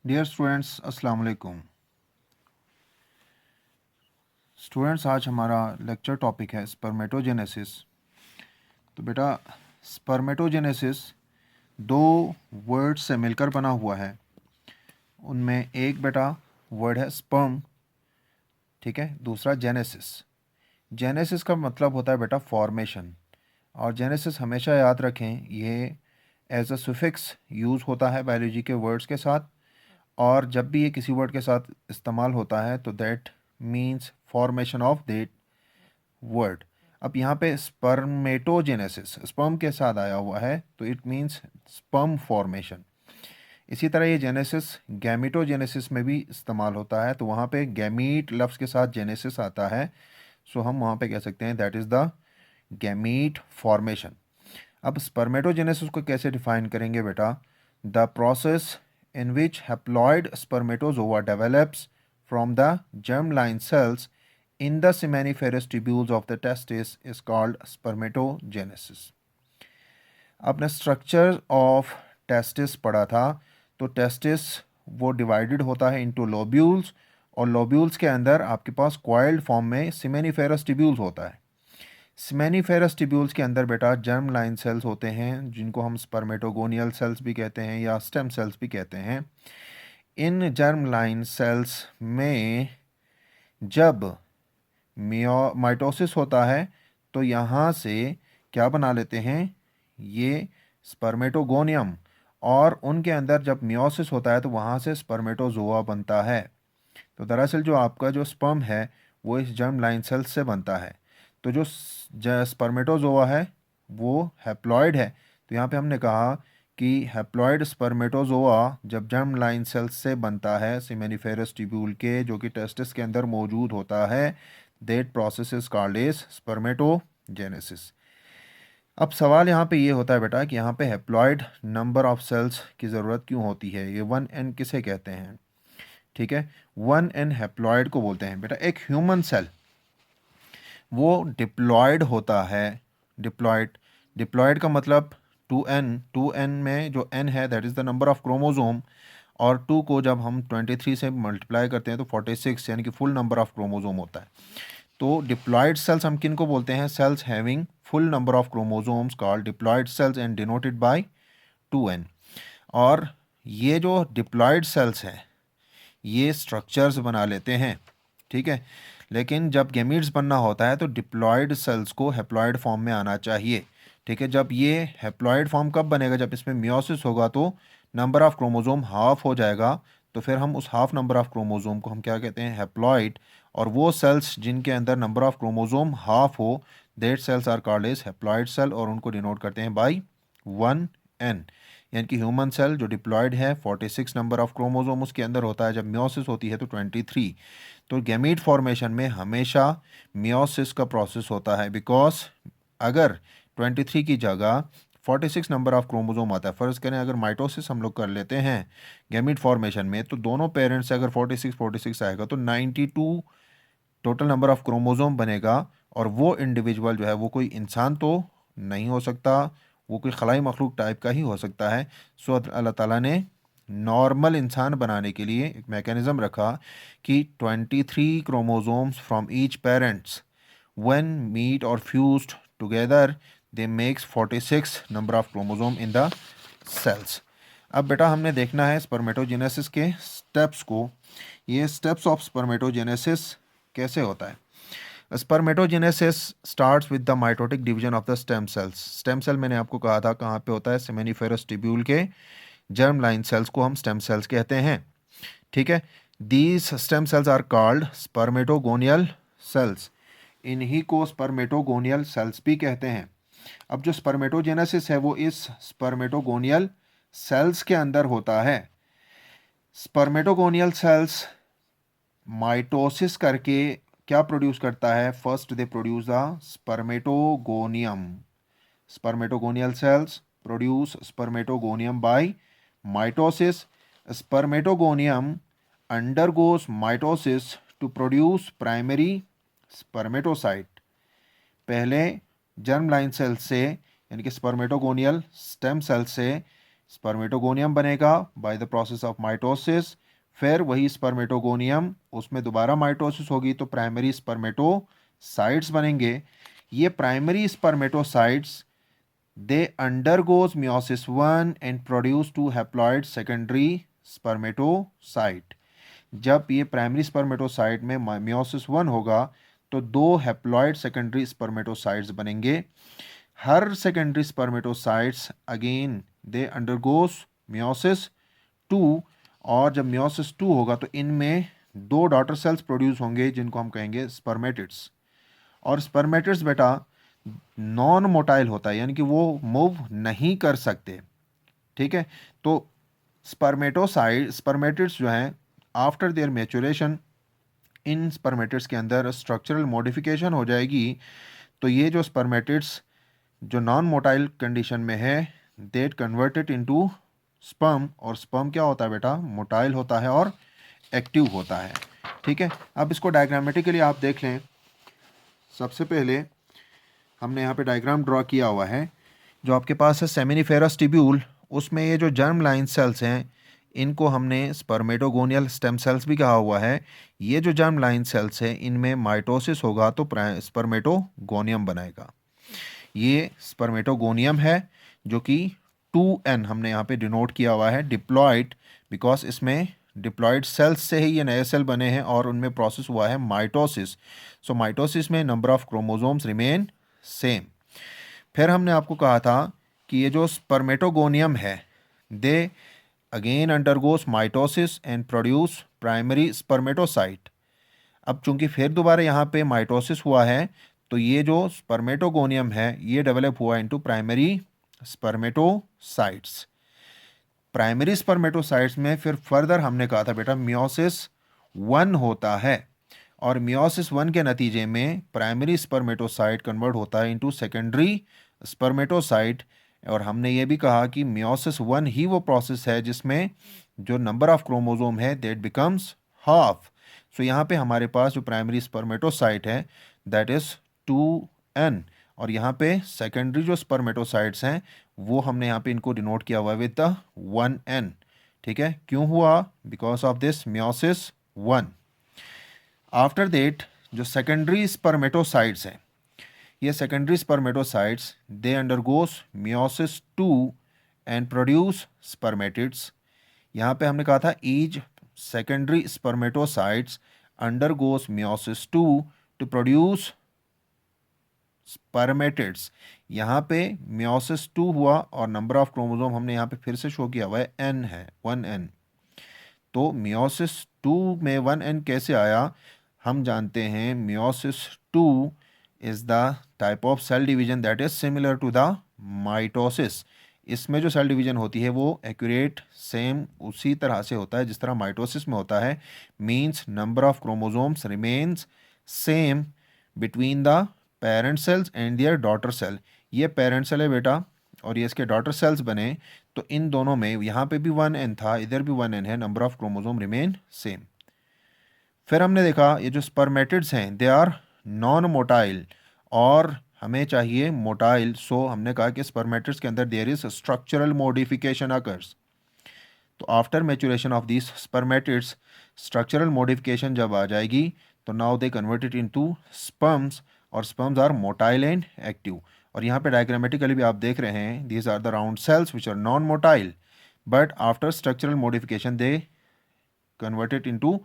Dear students, अस्सलाम वालेकुम। Students, आज हमारा लेक्चर टॉपिक है स्पर्मेटोजेनेसिस। तो बेटा, स्पर्मेटोजेनेसिस दो वर्ड से मिलकर बना हुआ है। उनमें एक बेटा वर्ड है स्पर्म, ठीक है, दूसरा जेनेसिस। जेनेसिस का मतलब होता है बेटा फॉर्मेशन, और जेनेसिस हमेशा याद रखें, ये एज अ सुफिक्स यूज़ होता है बायोलॉजी के वर्ड्स के साथ, और जब भी ये किसी वर्ड के साथ इस्तेमाल होता है तो that means formation of that word. अब यहाँ पे स्पर्मेटोजेनेसिस स्पर्म के साथ आया हुआ है तो इट मीन्स स्पर्म फॉर्मेशन। इसी तरह ये जेनेसिस गैमिटोजेनेसिस में भी इस्तेमाल होता है, तो वहाँ पे गैमीट लफ्ज़ के साथ जेनेसिस आता है, सो हम वहाँ पे कह सकते हैं that is the gamete formation. अब स्पर्मेटोजेनेसिस को कैसे डिफाइन करेंगे बेटा? The process in which haploid spermatozoa develops from the germline cells in the seminiferous tubules of the testis is called spermatogenesis. आपने स्ट्रक्चर ऑफ टेस्टिस पढ़ा था, तो testis वो डिवाइडेड होता है इनटू लोब्यूल्स, और लोब्यूल्स के अंदर आपके पास कॉइल्ड फॉर्म में सेमिनिफेरस ट्यूब्यूल्स होता है। सेमिनिफेरस ट्यूब्यूल्स के अंदर बेटा जर्म लाइन सेल्स होते हैं, जिनको हम स्पर्मेटोगोनियल सेल्स भी कहते हैं या स्टेम सेल्स भी कहते हैं। इन जर्म लाइन सेल्स में जब माइटोसिस होता है तो यहाँ से क्या बना लेते हैं, ये स्पर्मेटोगोनियम, और उनके अंदर जब मियोसिस होता है तो वहाँ से स्पर्मेटोजोआ बनता है। तो दरअसल जो आपका जो स्पर्म है वो इस जर्म लाइन सेल्स से बनता है। तो जो स्पर्मेटोजोआ है वो हैप्लॉइड है। तो यहाँ पे हमने कहा कि हैप्लॉइड स्पर्मेटोजोआ जब जर्म लाइन सेल्स से बनता है सेमिनिफेरस ट्यूब्यूल के, जो कि टेस्टिस के अंदर मौजूद होता है, that process is called as spermatogenesis. अब सवाल यहाँ पे ये होता है बेटा कि यहाँ पे हैप्लॉइड नंबर ऑफ सेल्स की ज़रूरत क्यों होती है? ये 1n किसे कहते हैं? ठीक है, 1n हैप्लॉइड को बोलते हैं बेटा। एक ह्यूमन सेल वो डिप्लॉयड होता है। डिप्लॉयड डिप्लॉयड का मतलब 2n में जो n है that is the number of chromosome, और 2 को जब हम 23 से मल्टीप्लाई करते हैं तो 46 यानी कि फुल नंबर ऑफ क्रोमोजोम होता है। तो डिप्लॉयड सेल्स हम किन को बोलते हैं? Cells having full number of chromosomes called diploid cells and denoted by 2n। और ये जो डिप्लॉयड सेल्स हैं ये स्ट्रक्चर्स बना लेते हैं, ठीक है, लेकिन जब गैमीट्स बनना होता है तो डिप्लॉयड सेल्स को हैप्लॉयड फॉर्म में आना चाहिए, ठीक है। जब ये हैप्लॉयड फॉर्म कब बनेगा? जब इसमें मियोसिस होगा तो नंबर ऑफ क्रोमोजोम हाफ हो जाएगा, तो फिर हम उस हाफ नंबर ऑफ क्रोमोजोम को हम क्या कहते हैं? हैप्लॉयड। और वो सेल्स जिनके अंदर नंबर ऑफ क्रोमोजोम हाफ हो, that cells are called as haploid cell, और उनको डिनोट करते हैं बाई 1n। यानी कि ह्यूमन सेल जो डिप्लॉयड है 46 नंबर ऑफ क्रोमोजोम उसके अंदर होता है, जब मियोसिस होती है तो 23। तो गैमीट फॉर्मेशन में हमेशा मियोसिस का प्रोसेस होता है, बिकॉज अगर 23 की जगह 46 नंबर ऑफ क्रोमोजोम आता है, फ़र्ज़ करें अगर माइटोसिस हम लोग कर लेते हैं गैमीट फॉर्मेशन में, तो दोनों पेरेंट्स से अगर 46 आएगा तो 92 टोटल नंबर ऑफ क्रोमोजोम बनेगा, और वो इंडिविजुअल जो है वो कोई इंसान तो नहीं हो सकता, वो कोई खलाई मखलूक टाइप का ही हो सकता है। सो अल्लाह ताला ने नॉर्मल इंसान बनाने के लिए एक मैकेनिज़्म रखा कि 23 chromosomes from each parents when meet और fused together they makes 46 number of chromosome in the cells. अब बेटा हमने देखना है स्पर्मेटोजेनेसिस के स्टेप्स को। ये स्टेप्स ऑफ स्पर्मेटोजेनेसिस कैसे होता है? Spermatogenesis starts with the mitotic division of the stem cells. Stem cell मैंने आपको कहा था कहाँ पे होता है? सेमिनिफेरस ट्यूब्यूल के जर्म लाइन सेल्स को हम स्टेम सेल्स कहते हैं, ठीक है। These stem cells are called spermatogonial cells. इन्हीं को स्पर्मेटोगोनियल सेल्स भी कहते हैं। अब जो स्पर्मेटोजेनेसिस है वो इस स्पर्मेटोगोनियल सेल्स के अंदर होता है। स्पर्मेटोगोनियल सेल्स माइटोसिस करके क्या प्रोड्यूस करता है? First they produce the spermatogonium. Spermatogonial sales produce spermatogonium by mitosis. Spermatogonium undergoes mitosis to produce primary spermatocyte। पहले जर्म लाइन सेल से यानी कि स्पर्मेटोगोनियल स्टेम सेल से स्पर्मेटोगोनियम बनेगा by the process of mitosis, फिर वही स्पर्मेटोगोनियम उसमें दोबारा माइटोसिस होगी तो प्राइमरी स्पर्मेटोसाइट्स बनेंगे। ये primary spermatocytes they undergoes meiosis 1 and produce two haploid secondary spermatocyte. जब ये प्राइमरी स्पर्मेटोसाइट में मियोसिस 1 होगा तो 2 हैप्लॉइड सेकेंडरी स्पर्मेटोसाइट्स बनेंगे। हर secondary spermatocytes again they undergoes meiosis 2, और जब मियोसिस 2 होगा तो इनमें 2 डॉटर सेल्स प्रोड्यूस होंगे जिनको हम कहेंगे स्पर्मेटिड्स। और स्पर्मेटिड्स बेटा नॉन मोटाइल होता है, यानी कि वो मूव नहीं कर सकते। ठीक है, तो स्पर्मेटिड्स जो हैं after their maturation, in spermatids के अंदर स्ट्रक्चरल मॉडिफिकेशन हो जाएगी। तो ये जो स्पर्मेटिड्स जो नॉन मोटाइल कंडीशन में है देट कन्वर्टेड इनटू स्पर्म, और स्पर्म क्या होता है बेटा, मोटाइल होता है और एक्टिव होता है। ठीक है, अब इसको डायग्रामेटिकली आप देख लें। सबसे पहले हमने यहाँ पे डायग्राम ड्रॉ किया हुआ है। जो आपके पास है सेमिनिफेरस टिब्यूल, उसमें ये जो जर्म लाइन सेल्स हैं इनको हमने स्पर्मेटोगोनियल स्टेम सेल्स भी कहा हुआ है। ये जो जर्म लाइन सेल्स हैं इनमें माइटोसिस होगा तो स्पर्मेटोगोनियम बनाएगा। ये स्पर्मेटोगोनियम है जो कि 2n हमने यहाँ पे डिनोट किया हुआ है, डिप्लॉइड, बिकॉज इसमें डिप्लॉइड सेल्स से ही ये नए सेल बने हैं और उनमें प्रोसेस हुआ है माइटोसिस। सो माइटोसिस में number of chromosomes remain same. फिर हमने आपको कहा था कि ये जो स्पर्मेटोगोनियम है they again undergoes mitosis and produce primary spermatocyte. अब चूंकि फिर दोबारा यहाँ पे माइटोसिस हुआ है तो ये जो स्पर्मेटोगोनियम है ये डेवलप हुआ into primary spermatocytes. Primary spermatocytes में फिर फर्दर हमने कहा था बेटा मियोसिस 1 होता है, और मियोसिस 1 के नतीजे में प्राइमरी स्पर्मेटोसाइट कन्वर्ट होता है इनटू सेकेंडरी स्पर्मेटोसाइट। और हमने ये भी कहा कि मियोसिस 1 ही वो प्रोसेस है जिसमें जो नंबर ऑफ क्रोमोसोम है दैट बिकम्स हाफ। सो यहाँ पे हमारे पास जो प्राइमरी स्पर्मेटोसाइट है दैट इज 2n, और यहाँ पे सेकेंडरी जो स्पर्मेटोसाइट्स हैं वो हमने यहाँ पे इनको डिनोट किया हुआ है विद द 1n। ठीक है, क्यों हुआ, because of this meiosis 1। After that जो सेकेंडरी स्पर्मेटोसाइट्स हैं, ये secondary spermatocytes they undergoes meiosis 2 and produce spermatids. यहाँ पे हमने कहा था each secondary spermatocytes undergoes meiosis 2 to produce spermatids. यहाँ पे मियोसिस 2 हुआ और नंबर ऑफ क्रोमोसोम हमने यहाँ पे फिर से शो किया हुआ है n है 1n। तो मियोसिस 2 में 1n कैसे आया, हम जानते हैं meiosis 2 is the type of cell division that is similar to the mitosis. इसमें जो सेल डिवीजन होती है वो एक्यूरेट सेम उसी तरह से होता है जिस तरह माइटोसिस में होता है। Means number of chromosomes remains same between the parent cells and their daughter cell. ये पेरेंट सेल है बेटा और ये इसके डॉटर सेल्स बने, तो इन दोनों में यहाँ पे भी 1n था, इधर भी 1n है, number of chromosome remain same. फिर हमने देखा ये जो स्पर्मेटिड्स हैं दे आर नॉन मोटाइल और हमें चाहिए मोटाइल। सो हमने कहा कि स्पर्मेटिड्स के अंदर there is structural modification occurs. तो after maturation of this spermatids structural modification जब आ जाएगी तो now they converted into sperms, और sperms are motile and active. और यहाँ पे डायग्रामेटिकली भी आप देख रहे हैं these are the round cells which are non motile but after structural modification they converted into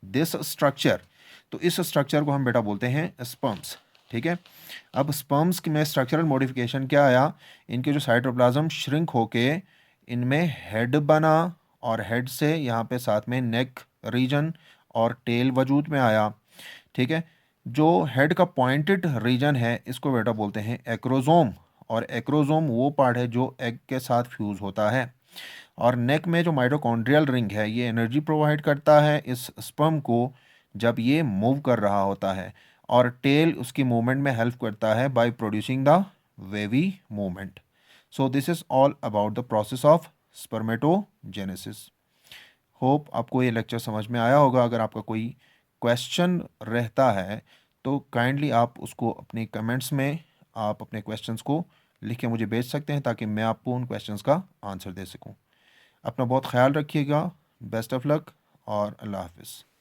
this structure. तो इस स्ट्रक्चर को हम बेटा बोलते हैं स्पर्म्स। ठीक है, अब स्पर्म्स में स्ट्रक्चरल मॉडिफिकेशन क्या आया, इनके जो साइटोप्लाज्म श्रिंक होके इनमें हेड बना और हेड से यहाँ पे साथ में नेक रीजन और टेल वजूद में आया। ठीक है, जो हेड का पॉइंटेड रीजन है इसको बेटा बोलते हैं एक्रोजोम, और एक्रोजोम वो पार्ट है जो एग के साथ फ्यूज होता है। और नेक में जो माइटोकॉन्ड्रियल रिंग है ये एनर्जी प्रोवाइड करता है इस स्पर्म को जब ये मूव कर रहा होता है, और टेल उसकी मूवमेंट में हेल्प करता है by producing the wavy movement. So this is all about the process of spermatogenesis. Hope आपको ये लेक्चर समझ में आया होगा। अगर आपका कोई क्वेश्चन रहता है तो काइंडली आप उसको अपने कमेंट्स में आप अपने क्वेश्चंस को लिख के मुझे भेज सकते हैं ताकि मैं आपको उन क्वेश्चंस का आंसर दे सकूं। अपना बहुत ख्याल रखिएगा। बेस्ट ऑफ लक और अल्लाह हाफिज़।